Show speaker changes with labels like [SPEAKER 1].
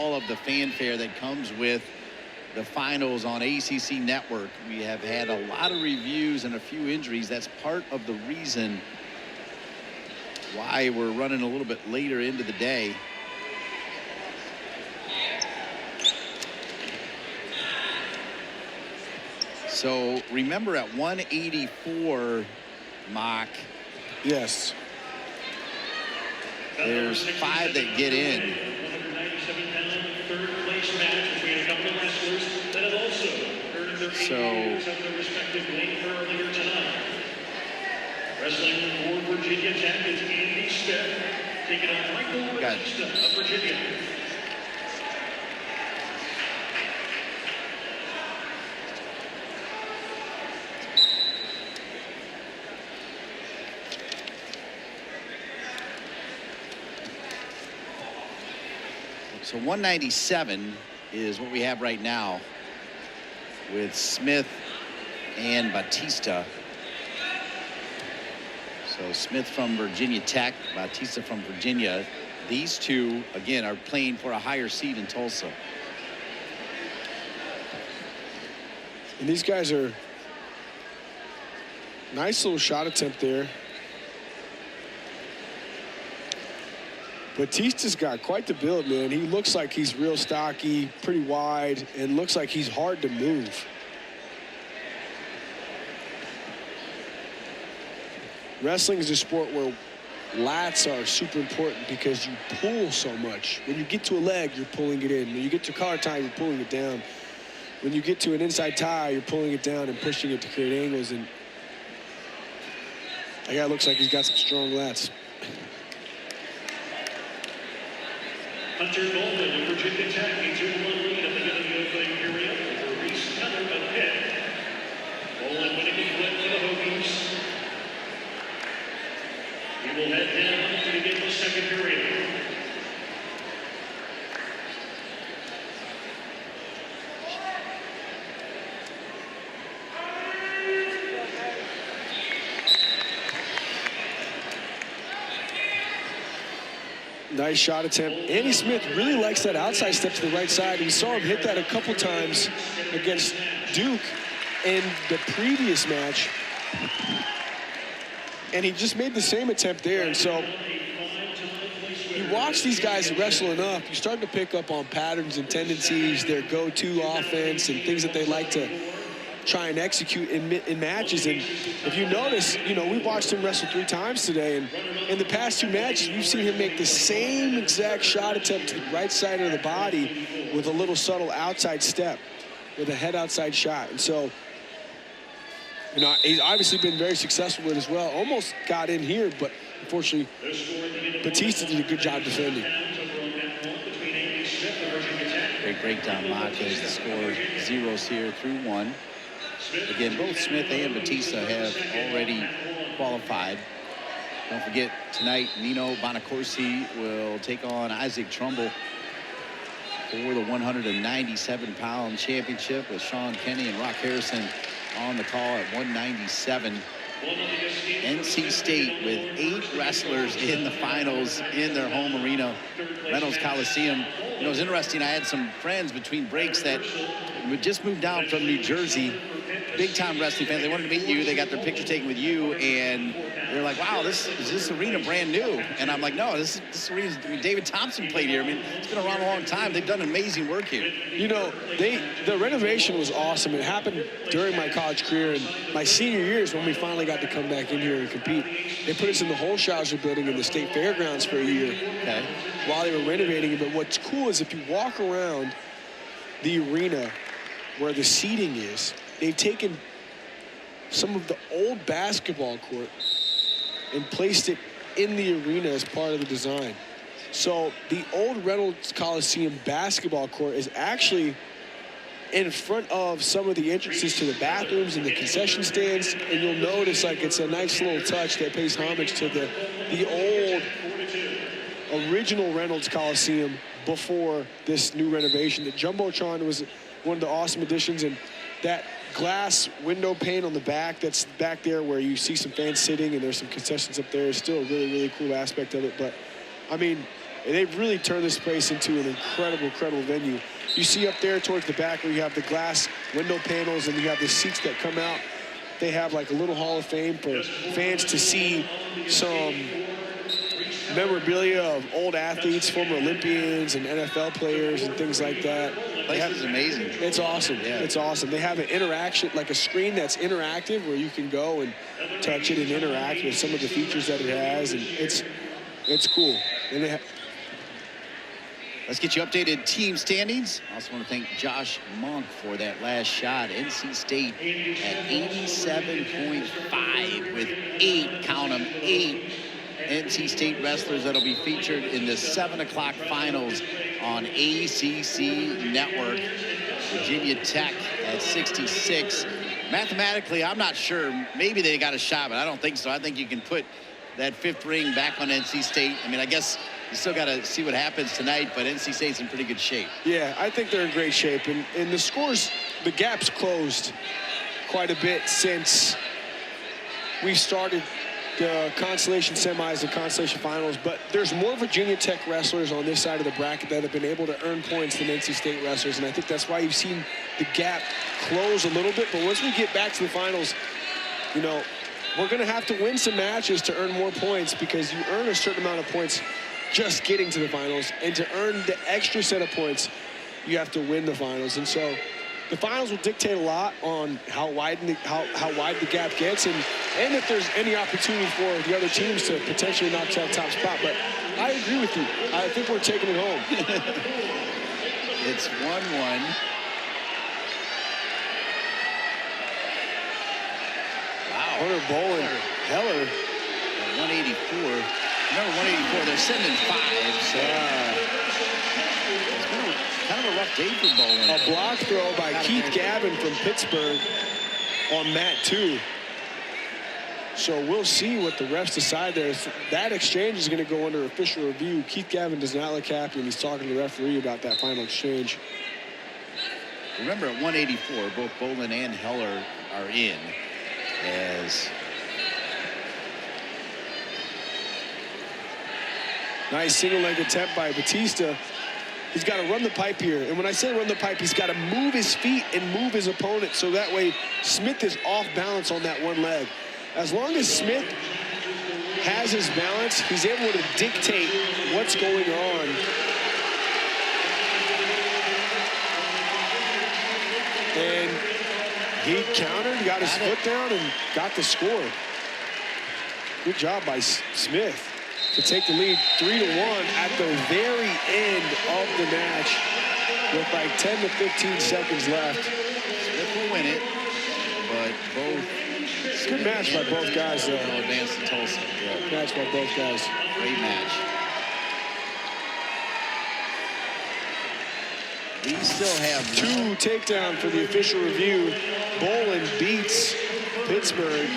[SPEAKER 1] all of the fanfare that comes with the finals on ACC Network. We have had a lot of reviews and a few injuries. That's part of the reason why we're running a little bit later into the day. So remember, at 184, Mock.
[SPEAKER 2] Yes.
[SPEAKER 1] There's 5 that get in.
[SPEAKER 3] 197-pound third place match between a couple of wrestlers that have also earned their years of their respective lane earlier tonight. Wrestling for Virginia Tech is Andy Smith taking on Michael Battista of Virginia.
[SPEAKER 1] So 197 is what we have right now with Smith and Battista. So Smith from Virginia Tech, Battista from Virginia. These two, again, are playing for a higher seed in Tulsa.
[SPEAKER 2] And these guys are nice little shot attempt there. Batista's got quite the build, man. He looks like he's real stocky, pretty wide, and looks like he's hard to move. Wrestling is a sport where lats are super important because you pull so much. When you get to a leg, you're pulling it in. When you get to collar tie, you're pulling it down. When you get to an inside tie, you're pulling it down and pushing it to create angles. And that guy looks like he's got some strong lats.
[SPEAKER 3] Hunter Goldman of Virginia Tech, a 2-1 lead at the end of the opening period over Reese Keller of Pitt. Goldman winning a flip for the Hokies. We will head down to begin the second period.
[SPEAKER 2] Nice shot attempt. Andy Smith really likes that outside step to the right side. We saw him hit that a couple times against Duke in the previous match. And he just made the same attempt there. And so you watch these guys wrestle enough, you start to pick up on patterns and tendencies, their go-to offense and things that they like to try and execute in matches. And if you notice, you know, we watched him wrestle 3 times today, and in the past 2 matches, we've seen him make the same exact shot attempt to the right side of the body with a little subtle outside step with a head outside shot. And so, you know, he's obviously been very successful with it as well. Almost got in here, but unfortunately, Battista did a good job defending.
[SPEAKER 1] Great breakdown, Mock, as the score zeros here through 1. Again, both Smith and Battista have already qualified. Don't forget, tonight, Nino Bonacorsi will take on Isaac Trumbull for the 197-pound championship, with Sean Kenny and Rock Harrison on the call at 197. NC State with 8 wrestlers in the finals in their home arena, Reynolds Coliseum. You know, it was interesting. I had some friends between breaks that would just moved down from New Jersey, big-time wrestling fans. They wanted to meet you. They got their picture taken with you, and they're like, wow, is this arena brand new? And I'm like, no, this arena, I mean, David Thompson played here. I mean, it's been around a long time. They've done amazing work here.
[SPEAKER 2] You know, the renovation was awesome. It happened during my college career, and my senior years when we finally got to come back in here and compete. They put us in the Holshouser building in the State Fairgrounds for a year while they were renovating it. But what's cool is if you walk around the arena where the seating is, they've taken some of the old basketball court and placed it in the arena as part of the design. So the old Reynolds Coliseum basketball court is actually in front of some of the entrances to the bathrooms and the concession stands, and you'll notice like it's a nice little touch that pays homage to the old original Reynolds Coliseum before this new renovation. The Jumbotron was one of the awesome additions, and that glass window pane on the back that's back there where you see some fans sitting and there's some concessions up there is still a really, really cool aspect of it. But I mean, they've really turned this place into an incredible venue. You see up there towards the back where you have the glass window panels and you have the seats that come out. They have like a little Hall of Fame for fans to see some memorabilia of old athletes, former Olympians and NFL players and things like that.
[SPEAKER 1] Place is amazing.
[SPEAKER 2] It's awesome.
[SPEAKER 1] Yeah.
[SPEAKER 2] It's awesome. They have an interaction, like a screen that's interactive where you can go and touch it and interact with some of the features that it has, and it's cool. And they
[SPEAKER 1] Let's get you updated team standings. I also want to thank Josh Monk for that last shot. NC State at 87.5 with 8, count them, 8 NC State wrestlers that'll be featured in the 7 o'clock finals on ACC Network. Virginia Tech at 66. Mathematically, I'm not sure. Maybe they got a shot, but I don't think so. I think you can put that 5th ring back on NC State. I mean, I guess you still got to see what happens tonight, but NC State's in pretty good shape.
[SPEAKER 2] Yeah, I think they're in great shape. And the scores, the gap's closed quite a bit since we started the consolation semis and consolation finals. But there's more Virginia Tech wrestlers on this side of the bracket that have been able to earn points than NC State wrestlers. And I think that's why you've seen the gap close a little bit. But once we get back to the finals, you know, we're going to have to win some matches to earn more points, because you earn a certain amount of points just getting to the finals, and to earn the extra set of points, you have to win the finals. And so the finals will dictate a lot on how wide the gap gets, and if there's any opportunity for the other teams to potentially knock that top spot. But I agree with you. I think we're taking it home.
[SPEAKER 1] It's 1-1. Wow.
[SPEAKER 2] Hunter Boland, Heller.
[SPEAKER 1] 184. Remember, 184, they're sending 5, so it's been kind of a rough day for Boland.
[SPEAKER 2] A block throw by Keith Gavin from Pittsburgh on mat 2. So we'll see what the refs decide there. That exchange is going to go under official review. Keith Gavin does not look happy, and he's talking to the referee about that final exchange.
[SPEAKER 1] Remember, at 184, both Boland and Heller are in, as
[SPEAKER 2] nice single leg attempt by Battista. He's got to run the pipe here. And when I say run the pipe, he's got to move his feet and move his opponent, so that way Smith is off balance on that one leg. As long as Smith has his balance, he's able to dictate what's going on. And he countered, got his foot down, and got the score. Good job by Smith to take the lead 3-1 at the very end of the match with like 10 to 15 seconds left.
[SPEAKER 1] Smith will win it, but both.
[SPEAKER 2] It's a good match by both guys, though.
[SPEAKER 1] Advance to Tulsa. Yeah.
[SPEAKER 2] Good match by both guys.
[SPEAKER 1] Great match. We still have
[SPEAKER 2] 2 takedown for the official review. Boland beats Pittsburgh